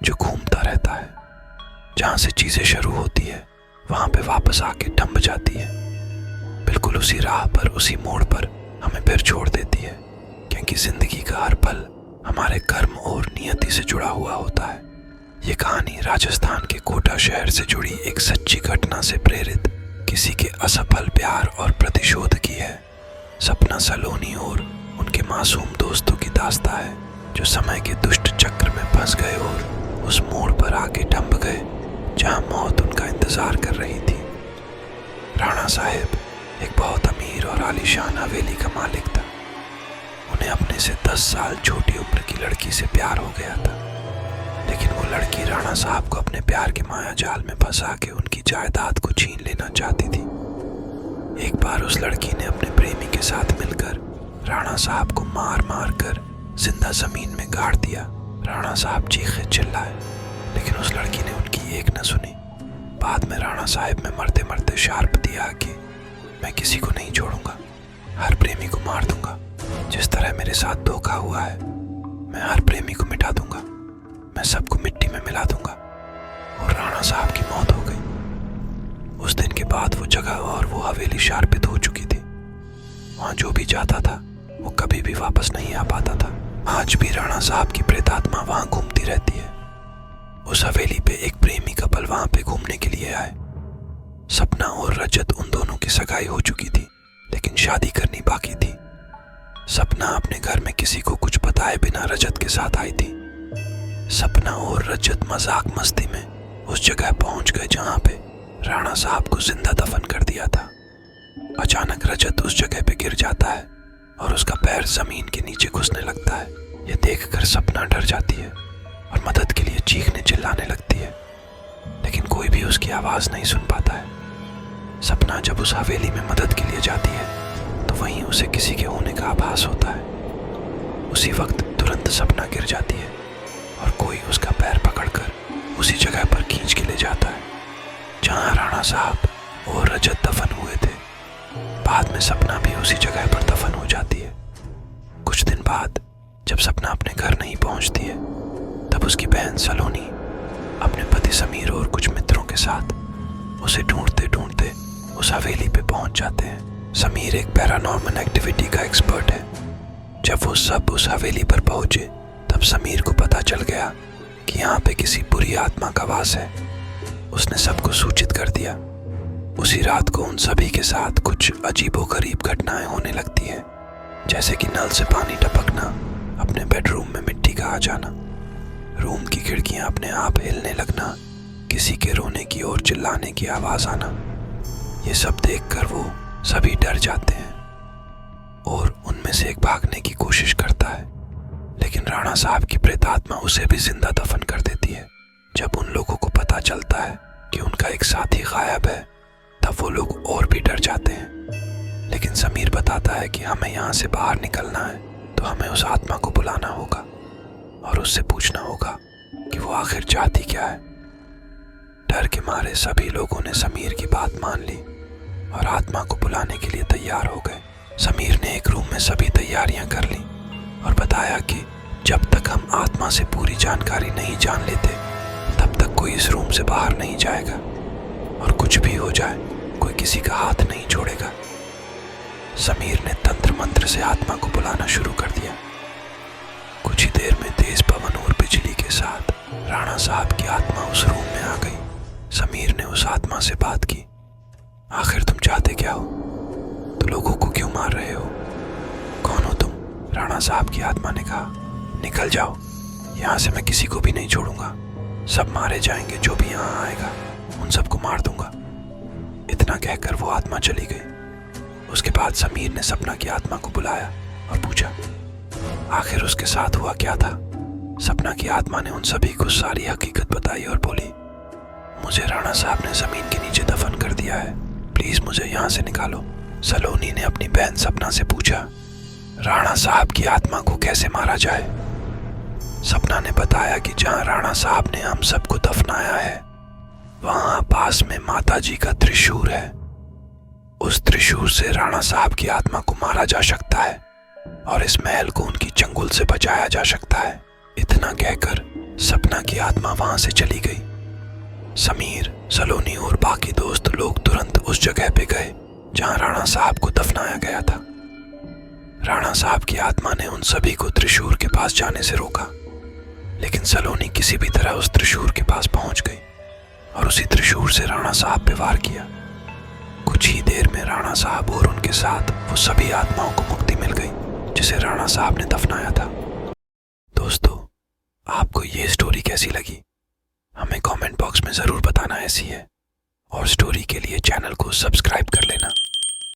जो घूमता रहता है। जहाँ से चीजें शुरू होती है वहां पे वापस आके थम जाती है। बिल्कुल उसी राह पर, उसी मोड़ पर हमें फिर छोड़ देती है, क्योंकि जिंदगी का हर पल हमारे कर्म और नियति से जुड़ा हुआ होता है। ये कहानी राजस्थान के कोटा शहर से जुड़ी एक सच्ची घटना से प्रेरित किसी के असफल प्यार और प्रतिशोध की है। सपना सलोनी और उनके मासूम दोस्तों की दास्तां है, जो समय के दुष्ट चक्र में फंस गए और उस मोड़ पर आके डंब गए जहां मौत उनका इंतजार कर रही थी। राणा साहेब एक बहुत अमीर और आलीशान हवेली का मालिक था। उन्हें अपने से 10 साल छोटी उम्र की लड़की से प्यार हो गया था, लेकिन वो लड़की राणा साहब को अपने प्यार के माया जाल में फंसा के उनकी जायदाद को छीन लेना चाहती थी। एक बार उस लड़की ने अपने प्रेमी के साथ मिलकर राणा साहब को मार मार कर जिंदा जमीन में गाड़ दिया। राणा साहब चीखे चिल्लाए, लेकिन उस लड़की ने उनकी एक न सुनी। बाद में राणा साहब में मरते मरते शार्प दिया कि मैं किसी को नहीं छोड़ूंगा, हर प्रेमी को मार दूंगा। जिस तरह मेरे साथ धोखा हुआ है, मैं हर प्रेमी को मिटा दूंगा, मैं सबको मिट्टी में मिला दूंगा। और राणा साहब की मौत हो गई। उस दिन के बाद वो जगह और वो हवेली शार्पित हो चुकी थी। वहां जो भी जाता था वो कभी भी वापस नहीं आ पाता था। आज भी राणा साहब की प्रेतात्मा वहां घूमती रहती है। उस हवेली पे एक प्रेमी कपल वहां पे घूमने के लिए आए। सपना और रजत, उन दोनों की सगाई हो चुकी थी, लेकिन शादी करनी बाकी थी। सपना अपने घर में किसी को कुछ बताए बिना रजत के साथ आई थी। सपना और रजत मजाक मस्ती में उस जगह पहुंच गए जहां पे राणा साहब को जिंदा दफन कर दिया था। अचानक रजत उस जगह पे गिर जाता है और उसका पैर जमीन के नीचे घुसने लगता है। यह देखकर सपना डर जाती है और मदद के लिए चीखने चिल्लाने लगती है, लेकिन कोई भी उसकी आवाज नहीं सुन पाता है। सपना जब उस हवेली में मदद के लिए जाती है तो वहीं उसे किसी के होने का आभास होता है। उसी वक्त तुरंत सपना गिर जाती है और कोई उसका पैर पकड़कर उसी जगह पर खींच के ले जाता है जहां राणा साहब और रजत दफन हुए थे। बाद में सपना भी उसी जगह पर दफन हो जाती है। कुछ दिन बाद जब सपना अपने घर नहीं पहुंचती है, तब उसकी बहन सलोनी अपने पति समीर और कुछ मित्रों के साथ उसे ढूंढते ढूंढते उस हवेली पे पहुंच जाते हैं। समीर एक पैरानॉर्मल एक्टिविटी का एक्सपर्ट है। जब वो सब उस हवेली पर पहुंचे तब समीर को पता चल गया कि यहाँ पे किसी बुरी आत्मा का वास है। उसने सबको सूचित कर दिया। उसी रात को उन सभी के साथ कुछ अजीबोगरीब घटनाएं होने लगती है, जैसे कि नल से पानी टपकना, अपने बेडरूम में मिट्टी का आ जाना, रूम की खिड़कियां अपने आप हिलने लगना, किसी के रोने की और चिल्लाने की आवाज आना। ये सब देखकर वो सभी डर जाते हैं और उनमें से एक भागने की कोशिश करता है, लेकिन राणा साहब की प्रेतात्मा उसे भी जिंदा दफन कर देती है। जब उन लोगों को पता चलता है कि उनका एक साथी गायब है, तब वो लोग और भी डर जाते हैं। लेकिन समीर बताता है कि हमें यहाँ से बाहर निकलना है तो हमें उस आत्मा को बुलाना होगा और उससे पूछना होगा कि वो आखिर चाहती क्या है। डर के मारे सभी लोगों ने समीर की बात मान ली और आत्मा को बुलाने के लिए तैयार हो गए। समीर ने एक रूम में सभी तैयारियां कर ली और बताया कि जब तक हम आत्मा से पूरी जानकारी नहीं जान लेते तब तक कोई इस रूम से बाहर नहीं जाएगा, और कुछ भी हो जाए कोई किसी का हाथ नहीं छोड़ेगा। समीर ने तंत्र मंत्र से आत्मा को बुलाना शुरू कर दिया। कुछ ही देर में तेज पवन और बिजली के साथ राणा साहब की आत्मा उस रूम में आ गई। समीर ने उस आत्मा से बात की, आखिर तुम चाहते क्या हो? तो लोगों को क्यों मार रहे हो? कौन हो तुम? राणा साहब की आत्मा ने कहा, निकल जाओ, यहाँ से मैं किसी को भी नहीं छोड़ूंगा, सब मारे जाएंगे, जो भी यहाँ आएगा उन सबको मार दूंगा। इतना कहकर वो आत्मा चली गई। उसके बाद समीर ने सपना की आत्मा को बुलाया और पूछा आखिर उसके साथ हुआ क्या था। सपना की आत्मा ने उन सभी को सारी हकीकत बताई और बोली, मुझे राणा साहब ने जमीन के नीचे दफन कर दिया है, प्लीज मुझे यहाँ से निकालो। सलोनी ने अपनी बहन सपना से पूछा, राणा साहब की आत्मा को कैसे मारा जाए? सपना ने बताया कि जहाँ राणा साहब ने हम सबको दफनाया है वहां पास में माता जी का त्रिशूल है। उस त्रिशूल से राणा साहब की आत्मा को मारा जा सकता है और इस महल को उनकी चंगुल से बचाया जा सकता है। इतना कहकर सपना की आत्मा वहां से चली गई। समीर, सलोनी और बाकी दोस्त लोग तुरंत उस जगह पे गए जहां राणा साहब को दफनाया गया था। राणा साहब की आत्मा ने उन सभी को त्रिशूर के पास जाने से रोका, लेकिन सलोनी किसी भी तरह उस त्रिशूर के पास पहुंच गई और उसी त्रिशूर से राणा साहब पे वार किया। कुछ ही देर में राणा साहब और उनके साथ वो सभी आत्माओं को मुक्ति मिल गई जिसे राणा साहब ने दफनाया था। दोस्तों, आपको ये स्टोरी कैसी लगी हमें कमेंट बॉक्स में जरूर बताना। ऐसी है और स्टोरी के लिए चैनल को सब्सक्राइब कर लेना।